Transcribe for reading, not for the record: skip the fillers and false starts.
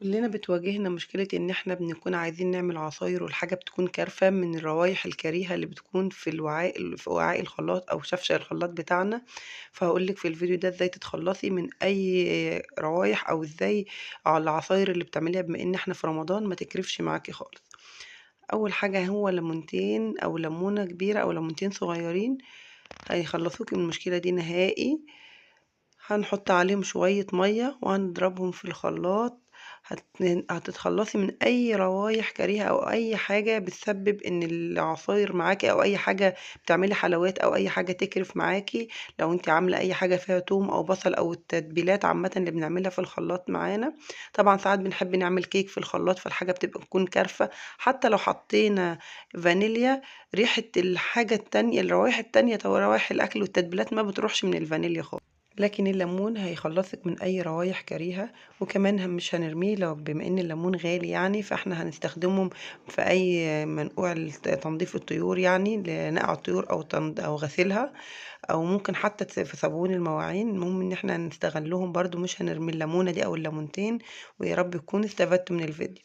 كلنا بتواجهنا مشكلة إن إحنا بنكون عايزين نعمل عصاير والحاجة بتكون كارفة من الروايح الكريهة اللي بتكون في وعاء الخلاط أو شفشق الخلاط بتاعنا. فهاقول لِك في الفيديو ده إزاي تتخلصي من أي روايح أو إزاي العصاير اللي بتعمليها بما إن إحنا في رمضان ما تكرفش معاكِ خالص. أول حاجة هو ليمونتين أو ليمونة كبيرة أو ليمونتين صغيرين هيخلصوكِ من المشكلة دي نهائي. هنحط عليهم شوية مَيّة وهنضربهم في الخلاط. هت هتتخلّصي من أي روايح كريهة أو أي حاجة بتسبب إن العصاير معاكِ أو أي حاجة بتعملي حلويات أو أي حاجة تكرف معاكِ. لو أنتِ عاملة أي حاجة فيها توم أو بصل أو التتبيلات عامةً اللي بنعملها في الخلاط معانا. طبعًا ساعات بنحب نعمل كيك في الخلاط فالحاجة تكون كارفة. حتى لو حطينا فانيليا ريحة الحاجة التانية الروايح التانية روايح الأكل والتتبيلات ما بتروحش من الفانيليا خالص. لكن الليمون هيخلّصِك من أي روايح كريهة، وكمان مش هنرميه لو بما إن الليمون غالي يعني، فإحنا هنستخدمه في أي منقوع تنضيف الطيور يعني لنقع الطيور أو غسيلها، أو ممكن حتى في صابون المواعين. المهم إن إحنا نستغلّهم برضه مش هنرمي الليمونة دي أو الليمونتين. ويا رب تكونوا استفدتوا من الفيديو.